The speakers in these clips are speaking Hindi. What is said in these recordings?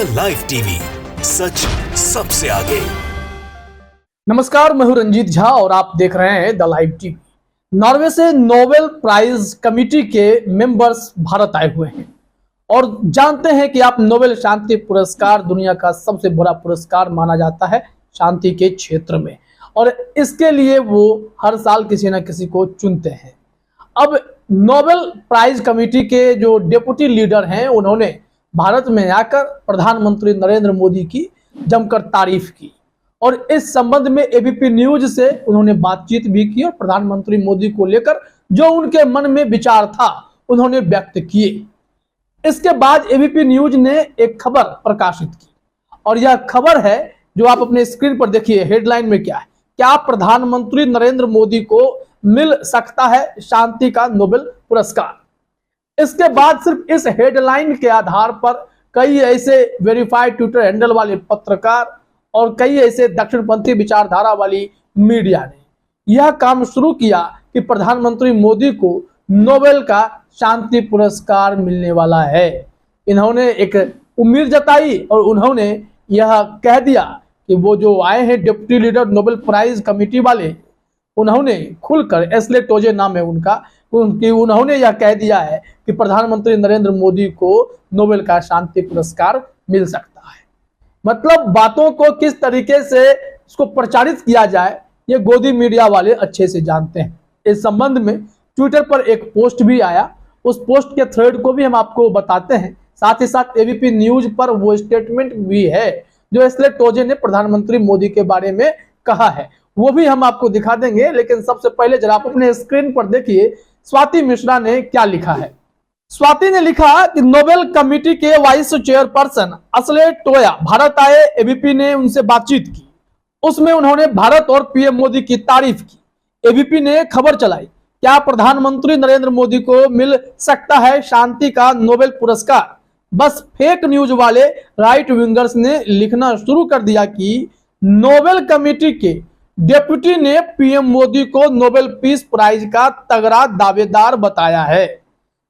द लाइव टीवी, सच सबसे आगे। नमस्कार, मैं हूं रंजीत झा और आप देख रहे हैं द लाइव टीवी। नॉर्वे से नोबेल प्राइज कमेटी के मेंबर्स भारत आए हुए हैं और जानते हैं कि आप नोबेल शांति पुरस्कार दुनिया का सबसे बड़ा पुरस्कार माना जाता है शांति के क्षेत्र में, और इसके लिए वो हर साल किसी न किसी को चुनते हैं। अब नोबेल प्राइज कमेटी के जो डेप्यूटी लीडर हैं, उन्होंने भारत में आकर प्रधानमंत्री नरेंद्र मोदी की जमकर तारीफ की और इस संबंध में एबीपी न्यूज से उन्होंने बातचीत भी की और प्रधानमंत्री मोदी को लेकर जो उनके मन में विचार था उन्होंने व्यक्त किए। इसके बाद एबीपी न्यूज ने एक खबर प्रकाशित की और यह खबर है जो आप अपने स्क्रीन पर देखिए। हेडलाइन में क्या है? क्या प्रधानमंत्री नरेंद्र मोदी को मिल सकता है शांति का नोबेल पुरस्कार? इसके बाद सिर्फ इस हेडलाइन के आधार पर कई ऐसे वेरीफाइड ट्विटर हैंडल वाले पत्रकार और कई ऐसे दक्षिणपंथी विचारधारा वाली मीडिया ने यह काम शुरू किया कि प्रधानमंत्री मोदी को नोबेल का शांति पुरस्कार मिलने वाला है। इन्होंने एक उम्मीद जताई और उन्होंने यह कह दिया कि वो जो आए हैं deputy leader Nobel prize committee वाले, उन्होंने खुलकर, एस्ले टोजे नाम है उनका, उन्होंने यह कह दिया है कि प्रधानमंत्री नरेंद्र मोदी को नोबेल का शांति पुरस्कार मिल सकता है। मतलब बातों को किस तरीके से इसको प्रचारित किया जाए ये गोदी मीडिया वाले अच्छे से जानते हैं। इस संबंध में ट्विटर पर एक पोस्ट भी आया, उस पोस्ट के थ्रेड को भी हम आपको बताते हैं। साथ ही साथ एबीपी न्यूज पर वो स्टेटमेंट भी है जो एस्ले टोजे ने प्रधानमंत्री मोदी के बारे में कहा है, वो भी हम आपको दिखा देंगे। लेकिन सबसे पहले जरा आप अपने स्क्रीन पर देखिए स्वाति मिश्रा ने क्या लिखा है। स्वाति ने लिखा कि नोबेल कमेटी के vice chairperson Astley Toya Bharat आए, एबीपी ने उनसे बातचीत की, उसमें उन्होंने भारत और पीएम मोदी की तारीफ की। एबीपी ने खबर चलाई, क्या प्रधानमंत्री नरेंद्र मोदी को मिल सकता है शांति का नोबेल पुरस्कार? बस फेक न्यूज वाले राइट विंगर्स ने लिखना शुरू कर दिया कि नोबेल कमेटी के डेप्यूटी ने पीएम मोदी को नोबेल पीस प्राइज का तगड़ा दावेदार बताया है,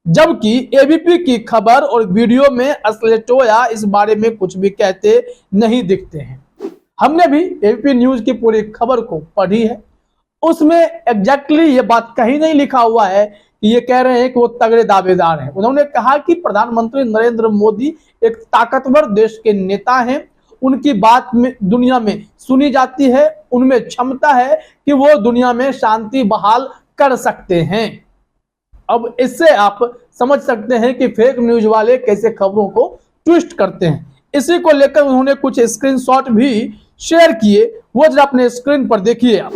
जबकि एबीपी की खबर और वीडियो में एस्ले टोया इस बारे में कुछ भी कहते नहीं दिखते हैं। हमने भी एबीपी न्यूज की पूरी खबर को पढ़ी है, उसमें एग्जैक्टली ये बात कहीं नहीं लिखा हुआ है कि ये कह रहे हैं कि वो तगड़े दावेदार हैं। उन्होंने कहा कि प्रधानमंत्री नरेंद्र मोदी एक ताकतवर देश के नेता हैं, उनकी बात में दुनिया में सुनी जाती है, उनमें क्षमता है कि वो दुनिया में शांति बहाल कर सकते हैं। अब इससे आप समझ सकते हैं कि फेक न्यूज वाले कैसे खबरों को ट्विस्ट करते हैं। इसी को लेकर उन्होंने कुछ स्क्रीनशॉट भी शेयर किए, वो जरा अपने स्क्रीन पर देखिए आप।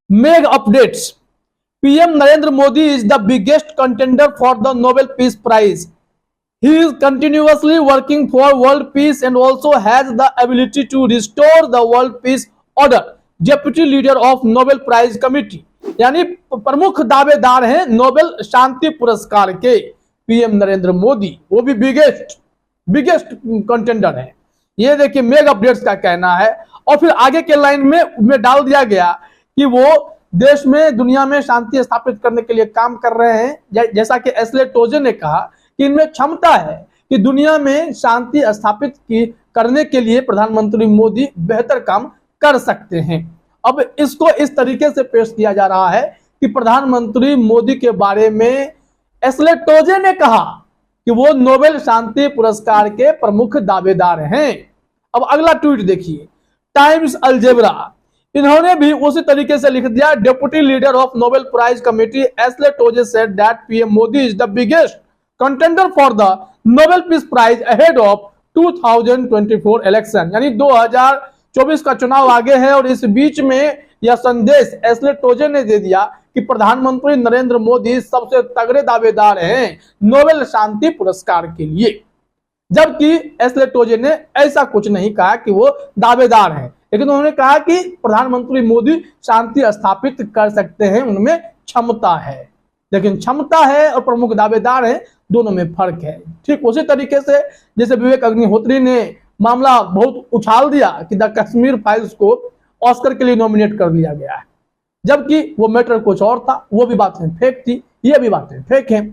मेग updates, PM Narendra Modi is the biggest contender for the Nobel peace prize. He is continuously working for world peace and also has the ability to restore the world peace order. Deputy leader of Nobel Prize Committee, यानी प्रमुख दावेदार हैं नोबेल शांति पुरस्कार के पीएम नरेंद्र मोदी, वो भी बिगेस्ट कंटेंडर है। ये देखिए मेग अपडेट्स का कहना है। और फिर आगे के लाइन में डाल दिया गया कि वो देश में दुनिया में शांति स्थापित करने के लिए काम कर रहे हैं। जैसा कि एस्ले टोजे ने कहा कि इनमें क्षमता है कि दुनिया में शांति स्थापित करने के लिए प्रधानमंत्री मोदी बेहतर काम कर सकते हैं। अब इसको इस तरीके से पेश किया जा रहा है कि प्रधानमंत्री मोदी के बारे में एस्ले टोजे ने कहा कि वो नोबेल शांति पुरस्कार के प्रमुख दावेदार हैं। अब अगला ट्वीट देखिए, टाइम्स अलजेब्रा, इन्होंने भी उसी तरीके से लिख दिया, deputy leader of Nobel prize committee Asle Toje said that PM Modi is the biggest contender for the Nobel Peace Prize ahead of 2024 election, यानी 2024 का चुनाव आगे है। और इस बीच में यह संदेश एस्ले टोजे ने दे दिया कि प्रधानमंत्री नरेंद्र मोदी सबसे तगड़े दावेदार हैं नोबेल शांति पुरस्कार के लिए, जबकि एस्ले टोजे ने ऐसा कुछ नहीं कहा कि वो दावेदार हैं, लेकिन उन्होंने कहा कि प्रधानमंत्री मोदी शांति स्थापित कर सकते हैं, उनमें क्षमता है। लेकिन क्षमता है और प्रमुख दावेदार है, दोनों में फर्क है। ठीक उसी तरीके से जैसे विवेक अग्निहोत्री ने मामला बहुत उछाल दिया कि द कश्मीर फाइल्स को ऑस्कर के लिए नॉमिनेट कर दिया गया है, जबकि वो मैटर कुछ और था, वो भी बातें फेक थी, ये भी बातें फेक हैं।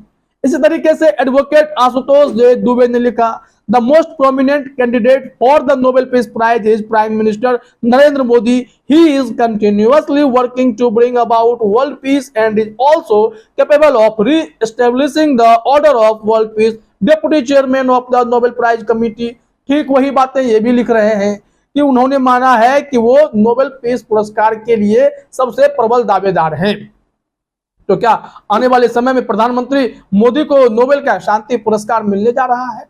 इसी तरीके से एडवोकेट आशुतोष दुबे ने लिखा, the most prominent candidate for the Nobel Peace Prize is Prime Minister Narendra Modi. He is continuously working to bring about world peace and is also capable of re-establishing the order of world peace. Deputy Chairman of the Nobel Prize Committee. ठीक वही बातें ये भी लिख रहे हैं कि उन्होंने माना है कि वो नोबेल पीस पुरस्कार के लिए सबसे प्रबल दावेदार हैं। तो क्या आने वाले समय में प्रधानमंत्री मोदी को नोबेल का शांति पुरस्कार मिलने जा रहा है?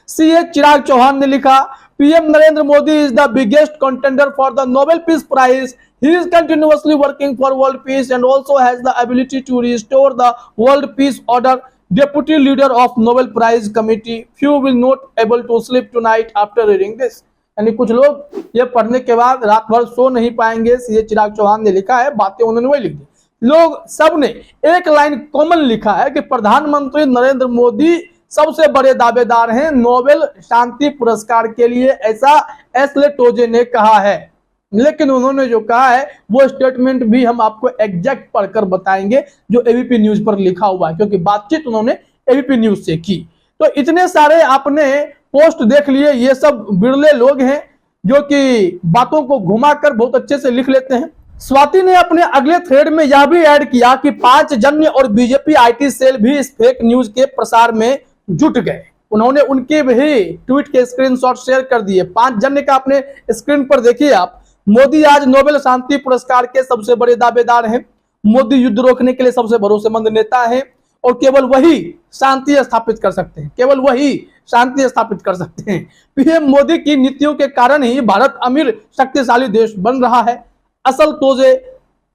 सीए चिराग चौहान ने लिखा, PM Narendra Modi is the biggest contender for the Nobel peace prize. He is continuously working for world peace and also has the ability to restore the world peace order. Deputy leader of Nobel Prize Committee. Few will not able to sleep tonight after reading this. यानी कुछ लोग ये पढ़ने के बाद रात भर सो नहीं पाएंगे. सीए चिराग चौहान ने लिखा है, बातें उन्होंने वही लिख दी. लोग सब ने एक लाइन कॉमन लिखा है कि प्रधानमंत्री नरेंद्र मोदी सबसे बड़े दावेदार हैं नोबेल शांति पुरस्कार के लिए, ऐसा एस्ले टोजे ने कहा है. लेकिन उन्होंने जो कहा है वो स्टेटमेंट भी हम आपको एग्जैक्ट पढ़कर बताएंगे जो एबीपी न्यूज पर लिखा हुआ है, क्योंकि बातचीत उन्होंने एबीपी न्यूज से की. तो इतने सारे आपने पोस्ट देख लिए, ये सब बिरले लोग हैं जो कि बातों को घुमाकर बहुत अच्छे से लिख लेते हैं. स्वाति ने अपने अगले थ्रेड में यह भी ऐड किया कि 5 जन्य और बीजेपी आईटी सेल भी इस फेक न्यूज के प्रसार में जुट गए. उन्होंने उनके भी ट्वीट के स्क्रीनशॉट शेयर कर दिए. 5 जन्य का अपने स्क्रीन पर देखिए आप. मोदी आज नोबेल शांति पुरस्कार के सबसे बड़े दावेदार हैं. मोदी युद्ध रोकने के लिए सबसे भरोसेमंद नेता है और केवल वही शांति स्थापित कर सकते हैं. केवल वही शांति स्थापित कर सकते हैं. पीएम मोदी की नीतियों के कारण ही भारत अमीर शक्तिशाली देश बन रहा है. असल टोजे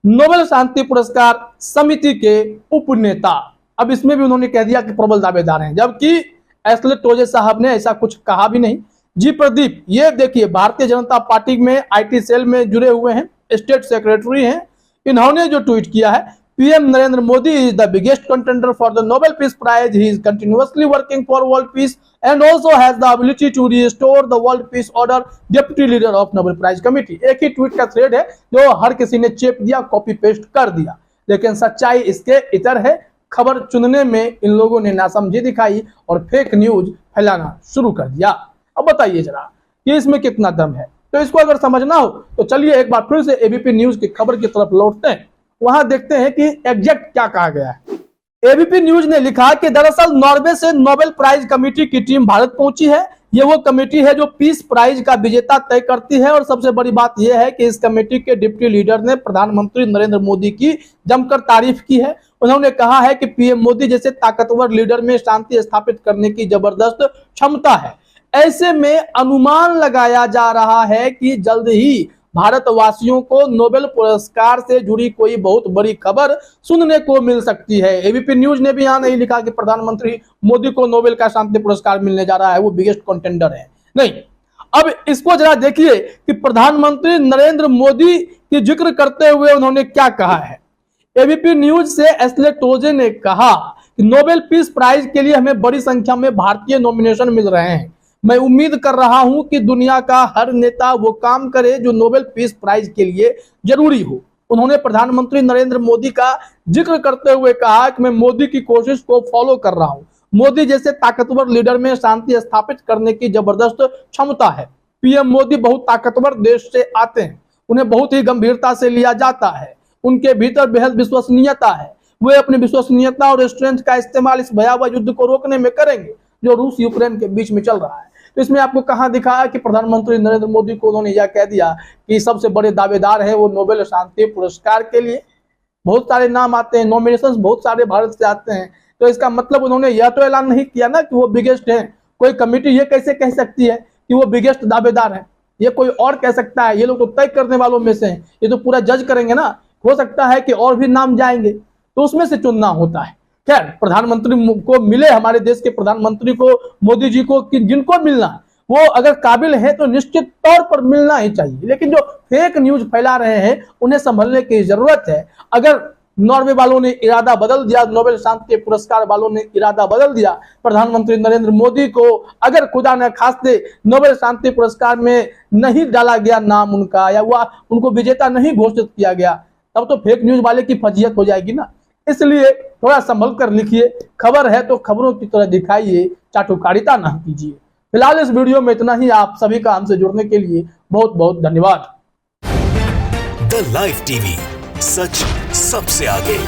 नोबेल शांति पुरस्कार समिति के उपनेता. अब इसमें भी उन्होंने कह दिया कि प्रबल दावेदार हैं, जबकि एस्ले टोजे साहब ने ऐसा कुछ कहा भी नहीं. जी प्रदीप, ये देखिए भारतीय जनता पार्टी में आईटी सेल में जुड़े हुए हैं, स्टेट सेक्रेटरी हैं. इन्होंने जो ट्वीट किया है, PM Narendra Modi is the biggest contender for the Nobel peace prize. He is continuously working for world peace and also has the ability to restore the world peace order. Deputy leader of Nobel Prize Committee. एक ही ट्वीट का थ्रेड है जो हर किसी ने चेप दिया, कॉपी पेस्ट कर दिया, लेकिन सच्चाई इसके इतर है. खबर चुनने में इन लोगों ने नासमझी दिखाई और फेक न्यूज फैलाना शुरू कर दिया. अब बताइए जरा कि इसमें कितना दम है. तो इसको अगर समझना हो तो चलिए एक बार फिर से एबीपी न्यूज की खबर की तरफ लौटते हैं. वहां देखते हैं कि एग्जैक्ट क्या कहा गया है. एबीपी न्यूज ने लिखा कि दरअसल नॉर्वे से नोबेल प्राइज कमेटी की टीम भारत पहुंची है. ये वो कमेटी है जो पीस प्राइज का विजेता तय करती है. और सबसे बड़ी बात यह है कि इस कमेटी के डिप्टी लीडर ने प्रधानमंत्री नरेंद्र मोदी की जमकर तारीफ की है. उन्होंने कहा है कि पीएम मोदी जैसे ताकतवर लीडर में शांति स्थापित करने की जबरदस्त क्षमता है. ऐसे में अनुमान लगाया जा रहा है कि जल्द ही भारतवासियों को नोबेल पुरस्कार से जुड़ी कोई बहुत बड़ी खबर सुनने को मिल सकती है. एबीपी न्यूज ने भी यहां नहीं लिखा कि प्रधानमंत्री मोदी को नोबेल का शांति पुरस्कार मिलने जा रहा है, वो बिगेस्ट कंटेंडर है. नहीं, अब इसको जरा देखिए कि प्रधानमंत्री नरेंद्र मोदी की जिक्र करते हुए उन्होंने क्या कहा है. एबीपी न्यूज से एस्ले टोजे ने कहा कि नोबेल पीस प्राइज के लिए हमें बड़ी संख्या में भारतीय नॉमिनेशन मिल रहे हैं. मैं उम्मीद कर रहा हूं कि दुनिया का हर नेता वो काम करे जो नोबेल पीस प्राइज के लिए जरूरी हो. उन्होंने प्रधानमंत्री नरेंद्र मोदी का जिक्र करते हुए कहा कि मैं मोदी की कोशिश को फॉलो कर रहा हूं. मोदी जैसे ताकतवर लीडर में शांति स्थापित करने की जबरदस्त क्षमता है. पीएम मोदी बहुत ताकतवर देश से आते हैं, उन्हें बहुत ही गंभीरता से लिया जाता है. उनके भीतर बेहद विश्वसनीयता है. वे अपनी विश्वसनीयता और स्ट्रेंथ का इस्तेमाल इस भयावह युद्ध को रोकने में करेंगे जो रूस यूक्रेन के बीच में चल रहा है. तो इसमें आपको कहां दिखा है कि प्रधानमंत्री नरेंद्र मोदी को उन्होंने यह कह दिया कि सबसे बड़े दावेदार है वो नोबेल शांति पुरस्कार के लिए. बहुत सारे नाम आते हैं, नॉमिनेशंस बहुत सारे भारत से आते हैं. तो इसका मतलब उन्होंने यह तो ऐलान नहीं किया ना कि वो बिगेस्ट है. कोई कमेटी ये कैसे कह सकती है कि वो बिगेस्ट दावेदार है? ये कोई और कह सकता है? ये लोग तो तय करने वालों में से हैं, ये तो पूरा जज करेंगे ना. हो सकता है कि और भी नाम जाएंगे, तो उसमें से चुनना होता है. खैर, प्रधानमंत्री को मिले, हमारे देश के प्रधानमंत्री को, मोदी जी को, जिनको मिलना वो अगर काबिल है तो निश्चित तौर पर मिलना ही चाहिए. लेकिन जो फेक न्यूज फैला रहे हैं उन्हें संभलने की जरूरत है. अगर नॉर्वे वालों ने इरादा बदल दिया, नोबेल शांति पुरस्कार वालों ने इरादा बदल दिया, प्रधानमंत्री नरेंद्र मोदी को अगर खुदा न खास्ते नोबेल शांति पुरस्कार में नहीं डाला गया नाम उनका, या वह उनको विजेता नहीं घोषित किया गया, तब तो फेक न्यूज वाले की फजीहत हो जाएगी ना. इसलिए थोड़ा संभल कर लिखिए. खबर है तो खबरों की तरह दिखाइए, चाटुकारिता ना कीजिए. फिलहाल इस वीडियो में इतना ही। आप सभी का हमसे जुड़ने के लिए बहुत बहुत धन्यवाद। द लाइव टीवी, सच सबसे आगे।